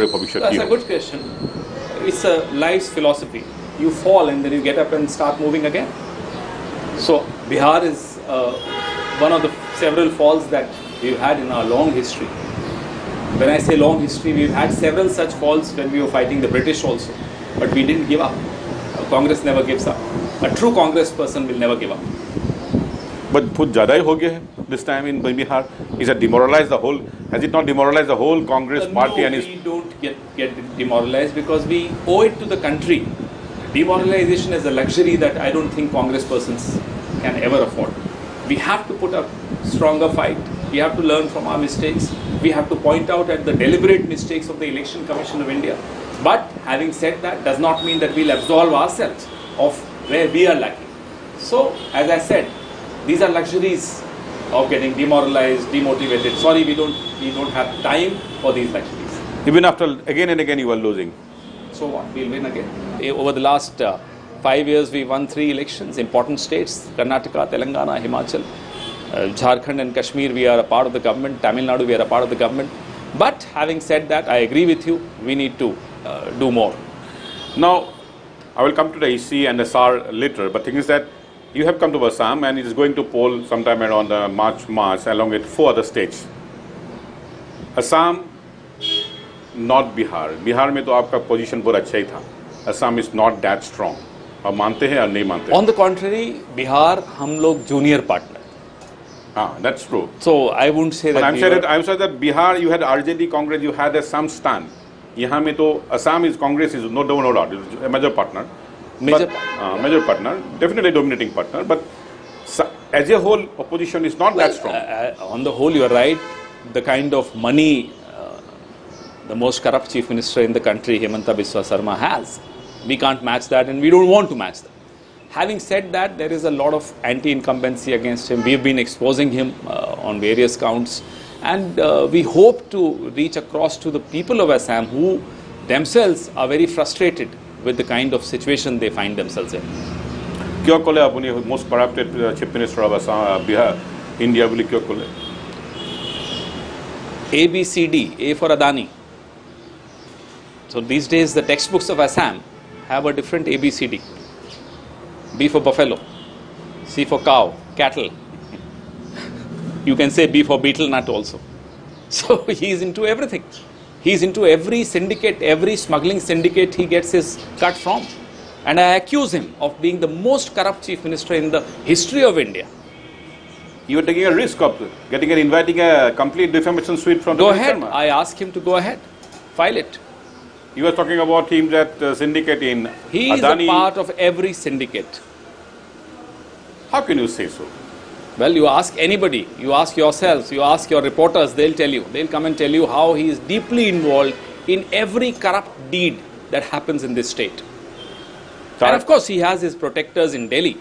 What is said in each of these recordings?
That's a good question. It's a life's philosophy. You fall and then you get up and start moving again. So Bihar is one of the several falls that we've had in our long history. When I say long history, we've had several such falls when we were fighting the British also. But we didn't give up. Congress never gives up. A true Congress person will never give up. But put ज़्यादा ही हो गया है this time in Bihar. Is it demoralized the whole? Has it not demoralized the whole Congress party? No, we don't get demoralized because we owe it to the country. Demoralization is a luxury that I don't think Congress persons can ever afford. We have to put up stronger fight. We have to learn from our mistakes. We have to point out at the deliberate mistakes of the Election Commission of India. But having said that, does not mean that we'll absolve ourselves of where we are lacking. So, as I said, these are luxuries of getting demoralized, demotivated. Sorry, we don't have time for these luxuries. Even after again and again you are losing. So what? We'll win again. Over the last 5 years, we won 3 elections, important states: Karnataka, Telangana, Himachal, Jharkhand and Kashmir. We are a part of the government. Tamil Nadu, we are a part of the government. But having said that, I agree with you. We need to do more. Now, I will come to the EC and the SAR later. But the thing is that you have come to Assam and it is going to poll sometime around March along with 4 other states. Assam, not Bihar. Bihar में तो आपका position बहुत अच्छा ही था. Assam is not that strong. आप मानते हैं या नहीं मानते? On the contrary, Bihar हम लोग junior partner. That's true. So I wouldn't say that. I'm sure that Bihar you had RJD Congress, you had some stand. यहाँ में तो Assam is Congress is no doubt a major partner. Major partner, definitely dominating partner, but as a whole, opposition is not that strong. On the whole, you are right. The kind of money the most corrupt chief minister in the country, Himanta Biswa Sarma, has, we can't match that and we don't want to match that. Having said that, there is a lot of anti-incumbency against him. We've been exposing him on various counts, and we hope to reach across to the people of Assam who themselves are very frustrated with the kind of situation they find themselves in. क्यों कोले अपनी most corrupted chief minister of Assam, Bihar, India बोली क्यों कोले? A, B, C, D. A for Adani. So these days the textbooks of Assam have a different A, B, C, D. B for buffalo, C for cow, cattle. You can say B for beetle nut also. So he is into everything. He is into every syndicate, every smuggling syndicate he gets his cut from. And I accuse him of being the most corrupt chief minister in the history of India. You are taking a risk of inviting a complete defamation suit from Go ahead. I ask him to go ahead. File it. You were talking about him that syndicate in He is Adani. a part of every syndicate. How can you say so? Well, you ask anybody, you ask yourselves, you ask your reporters, they'll tell you. They'll come and tell you how he is deeply involved in every corrupt deed that happens in this state. And of course, he has his protectors in Delhi.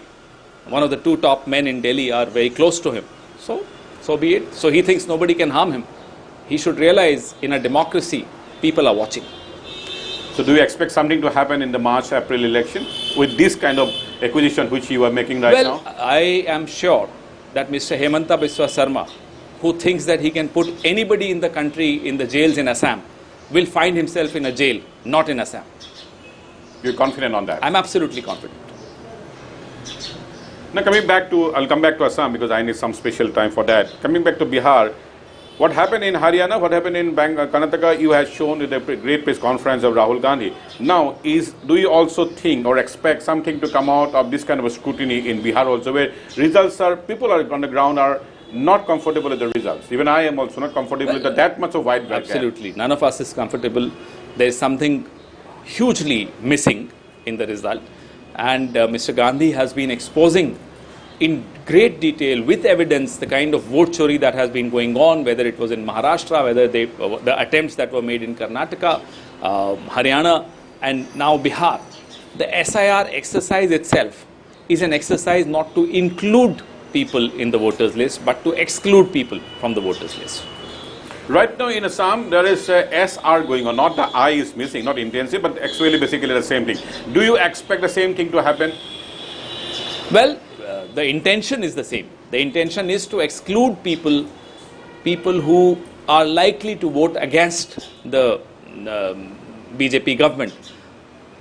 One of the 2 top men in Delhi are very close to him. So be it. So he thinks nobody can harm him. He should realize in a democracy, people are watching. So do you expect something to happen in the March-April election with this kind of acquisition which you are making right now? Well, I am sure that Mr. Himanta Biswa Sarma, who thinks that he can put anybody in the country in the jails in Assam, will find himself in a jail, not in Assam. You're confident on that? I'm absolutely confident. Now I'll come back to Assam because I need some special time for that. Coming back to Bihar, what happened in Haryana, what happened in Karnataka, you have shown with the great press conference of Rahul Gandhi. Now, do you also think or expect something to come out of this kind of a scrutiny in Bihar also, where people are on the ground are not comfortable with the results? Even I am also not comfortable with that much of wide gap. Absolutely. None of us is comfortable. There is something hugely missing in the result. And Mr. Gandhi has been exposing in great detail, with evidence, the kind of vote chori that has been going on, whether it was in Maharashtra, whether the attempts that were made in Karnataka, Haryana, and now Bihar. The SIR exercise itself is an exercise not to include people in the voters list, but to exclude people from the voters list. Right now in Assam, there is SR going on. Not the I is missing, not intensive, but actually basically the same thing. Do you expect the same thing to happen? Well, the intention is the same. The intention is to exclude people who are likely to vote against the BJP government,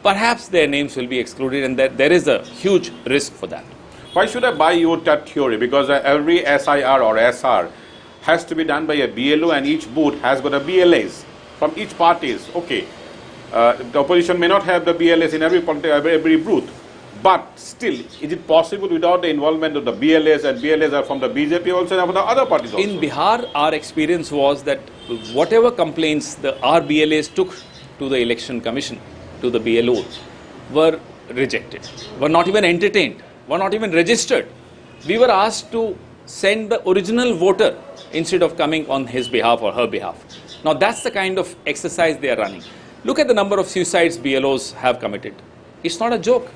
perhaps their names will be excluded, and there is a huge risk for that. Why should I buy you that theory? Because every SIR or SR has to be done by a BLO, and each booth has got a BLAs from each parties. Okay, the opposition may not have the BLAs in every booth, but still, is it possible without the involvement of the BLAs, and BLAs are from the BJP also and from the other parties also? In Bihar, our experience was that whatever complaints our BLAs took to the Election Commission, to the BLO, were rejected, were not even entertained, were not even registered. We were asked to send the original voter instead of coming on his behalf or her behalf. Now that's the kind of exercise they are running. Look at the number of suicides BLOs have committed. It's not a joke.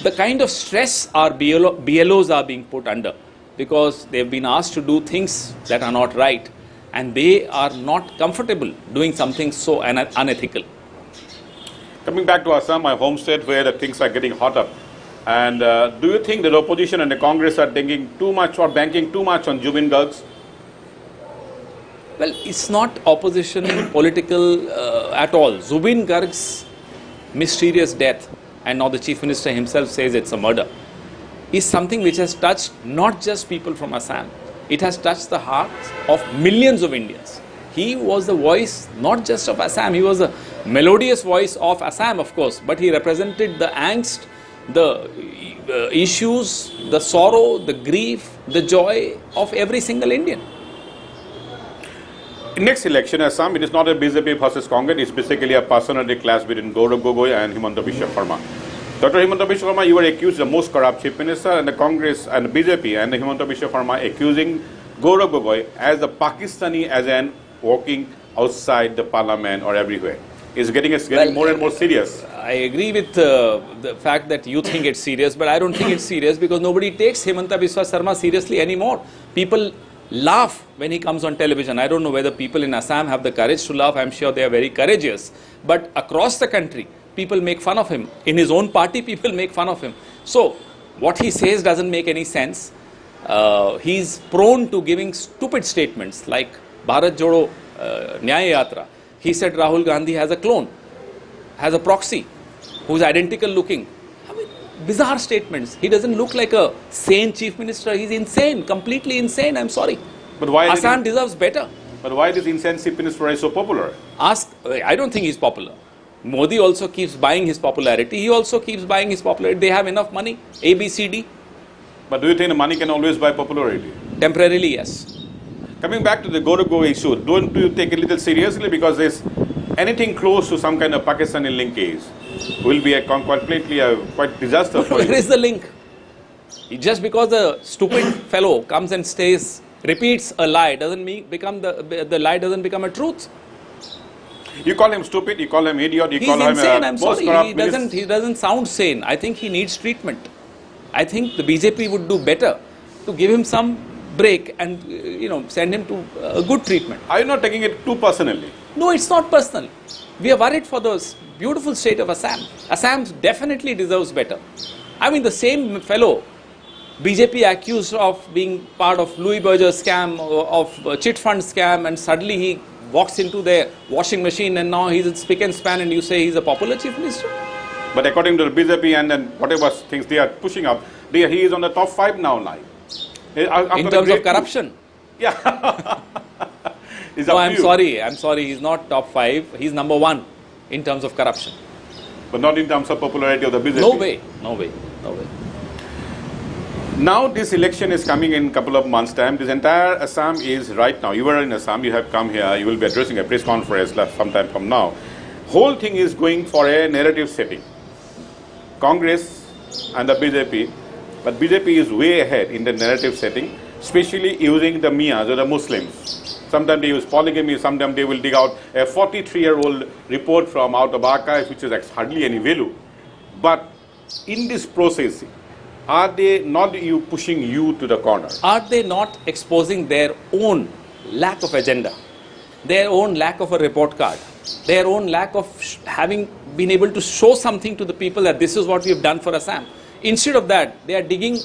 The kind of stress our BLOs are being put under, because they've been asked to do things that are not right, and they are not comfortable doing something so unethical. Coming back to Assam, my home state, where the things are getting hotter, and do you think that the opposition and the Congress are thinking too much or banking too much on Zubin Garg? Well, it's not opposition political at all. Zubin Garg's mysterious death, and now the Chief Minister himself says it's a murder, is something which has touched not just people from Assam. It has touched the hearts of millions of Indians. He was the voice not just of Assam, he was a melodious voice of Assam, of course, but he represented the angst, the issues, the sorrow, the grief, the joy of every single Indian. In next election, Assam, it is not a BJP versus Congress, it's basically a personality clash between Gaurav Gogoi and Himanta Biswa Sarma. Dr. Himanta Biswa Sarma, you were accused of the most corrupt Chief Minister, and the Congress and the BJP and the Himanta Biswa Sarma accusing Gaurav Gogoi as the Pakistani, as an walking outside the parliament or everywhere. It's getting more and more serious. I agree with the fact that you think it's serious, but I don't think it's serious, because nobody takes Himanta Biswa Sarma seriously anymore. People laugh when he comes on television. I don't know whether people in Assam have the courage to laugh. I'm sure they are very courageous. But across the country, people make fun of him. In his own party, people make fun of him. So, what he says doesn't make any sense. He's prone to giving stupid statements like Bharat Jodo Nyaya Yatra. He said Rahul Gandhi has a clone, has a proxy, who's identical looking. I mean, bizarre statements. He doesn't look like a sane Chief Minister. He's insane, completely insane. I'm sorry. But why Assam deserves better. But why this insane Chief Minister is so popular? I don't think he's popular. Modi also keeps buying his popularity. He also keeps buying his popularity. They have enough money, A, B, C, D. But do you think the money can always buy popularity? Temporarily, yes. Coming back to the Gaurav Gogoi issue, don't you take it a little seriously, because there's anything close to some kind of Pakistani linkage will be a completely quite disaster for you. Where is the link? Just because a stupid fellow comes and repeats a lie, doesn't mean the lie doesn't become a truth. You call him stupid, you call him idiot, you call insane, him I'm sorry. He doesn't sound sane. I think he needs treatment. I think the BJP would do better to give him some break and send him to a good treatment. Are you not taking it too personally? No, it's not personal. We are worried for the beautiful state of Assam. Assam definitely deserves better. I mean, the same fellow, BJP accused of being part of Louis Berger scam, of chit fund scam, and suddenly he walks into their washing machine and now he's in spick and span, and you say he's a popular Chief Minister? But according to the BJP and then whatever things they are pushing up, he is on the top 5 now. In terms of corruption? Yeah. No, I'm sorry, he's not top 5, he's number 1 in terms of corruption. But not in terms of popularity of the BJP? No way. Now this election is coming in a couple of months' time. This entire Assam is right now. You were in Assam, you have come here, you will be addressing a press conference sometime from now. Whole thing is going for a narrative setting. Congress and the BJP, but BJP is way ahead in the narrative setting, especially using the Mias or the Muslims. Sometimes they use polygamy, sometimes they will dig out a 43-year-old report from out of archives, which is hardly any value. But in this process, are they not pushing you to the corner? Are they not exposing their own lack of agenda, their own lack of a report card, their own lack of having been able to show something to the people that this is what we have done for Assam? Instead of that, they are digging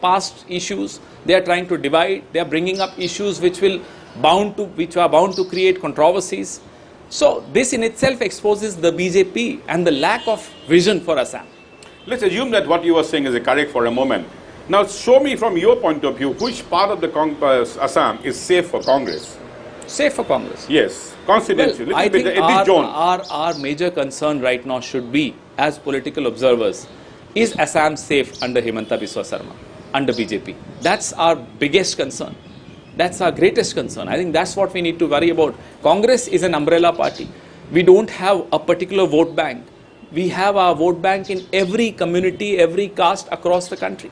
past issues, they are trying to divide, they are bringing up issues which are bound to create controversies. So this in itself exposes the BJP and the lack of vision for Assam. Let's assume that what you were saying is correct for a moment. Now show me from your point of view, which part of the Assam is safe for Congress? Safe for Congress. Yes, constituency. Well, I think our major concern right now should be, as political observers, is Assam safe under Himanta Biswa Sarma, under BJP? That's our biggest concern. That's our greatest concern. I think that's what we need to worry about. Congress is an umbrella party. We don't have a particular vote bank. We have our vote bank in every community, every caste across the country.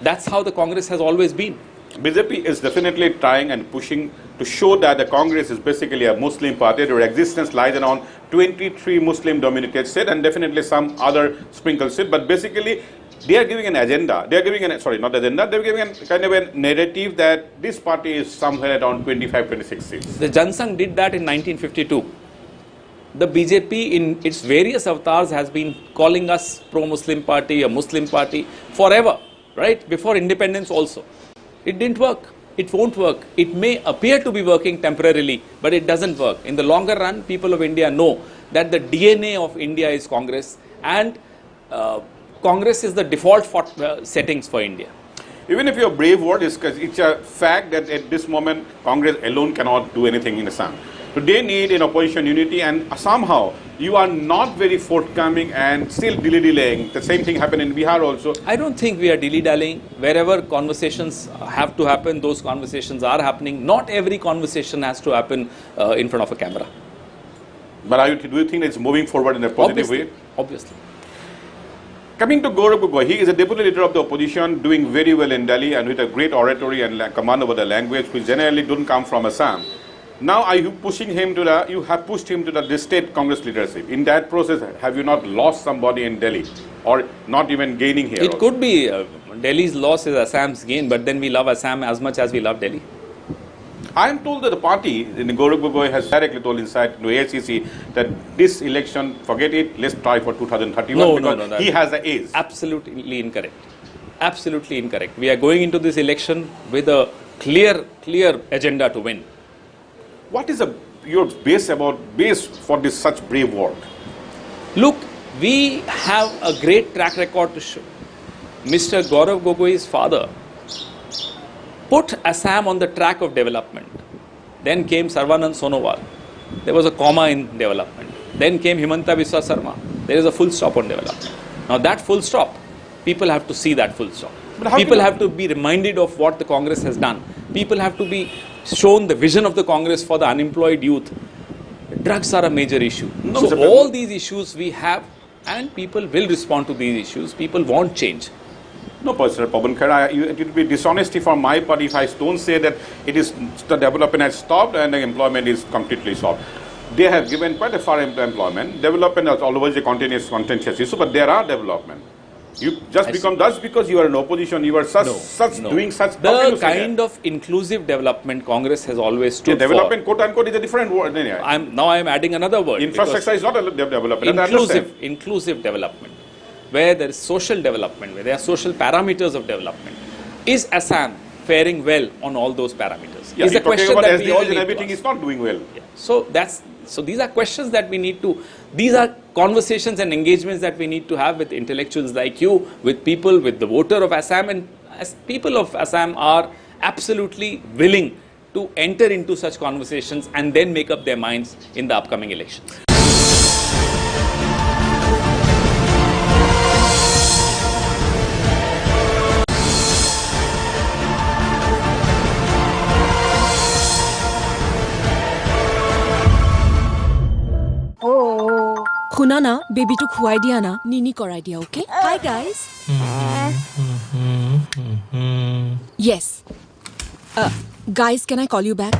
That's how the Congress has always been. BJP is definitely trying and pushing to show that the Congress is basically a Muslim party. Their existence lies around 23 Muslim-dominated states and definitely some other sprinkled states. But basically, they are giving an agenda. They are giving an, sorry, not agenda. They are giving a kind of a narrative that this party is somewhere around 25, 26 seats. The Jansangh did that in 1952. The BJP in its various avatars has been calling us pro-Muslim party, a Muslim party forever, right? Before independence also. It didn't work. It won't work. It may appear to be working temporarily, but it doesn't work. In the longer run, people of India know that the DNA of India is Congress, and Congress is the default settings for India. Even if your brave word is, it's a fact that at this moment, Congress alone cannot do anything in Assam. So they need an opposition unity, and somehow you are not very forthcoming and still dilly-dallying. The same thing happened in Bihar also. I don't think we are dilly-dallying. Wherever conversations have to happen, those conversations are happening. Not every conversation has to happen in front of a camera. But do you think it's moving forward in a positive way? Obviously. Coming to Gaurav Gogoi, he is a deputy leader of the opposition, doing very well in Delhi and with a great oratory and command over the language, which generally don't come from Assam. Now are you pushing him to the, you have pushed him to the state Congress leadership. In that process, have you not lost somebody in Delhi or not even gaining here? It could be Delhi's loss is Assam's gain, but then we love Assam as much as we love Delhi. I am told that the party, Gaurav Gogoi has directly told inside to AICC that this election, forget it, let's try for 2031 No, he has the age. Absolutely incorrect. Absolutely incorrect. We are going into this election with a clear agenda to win. What is your base for this such brave work? Look, we have a great track record to show. Mr. Gaurav Gogoi's father put Assam on the track of development. Then came Sarvanand Sonowal. There was a comma in development. Then came Himanta Biswa Sarma. There is a full stop on development. Now that full stop, people have to see that full stop. People have to be reminded of what the Congress has done. People have to be shown the vision of the Congress for the unemployed youth. Drugs are a major issue. So all these issues we have, and people will respond to these issues. People want change. No, Sir Pawan Khera, it would be dishonesty from my part if I don't say that it is the development has stopped and the employment is completely stopped. They have given quite a far employment. Development is always a continuous contentious issue, but there are development. You just that's because you are in opposition. You are doing such. The kind of inclusive development Congress has always stood for. Development, quote unquote, is a different word. Now I am adding another word. Infrastructure is not a development. Inclusive development, where there is social development, where there are social parameters of development. Is Assam faring well on all those parameters? Yeah, is a question that we all need everything to ask. is not doing well. Yeah. So these are questions that we need to, these are conversations and engagements that we need to have with intellectuals like you, with people, with the voter of Assam, and as people of Assam are absolutely willing to enter into such conversations and then make up their minds in the upcoming elections. শুনা না বেবিটো খুৱাই দিয়া না নিনি কৰাই দিয়া okay hi guys yes guys can I call you back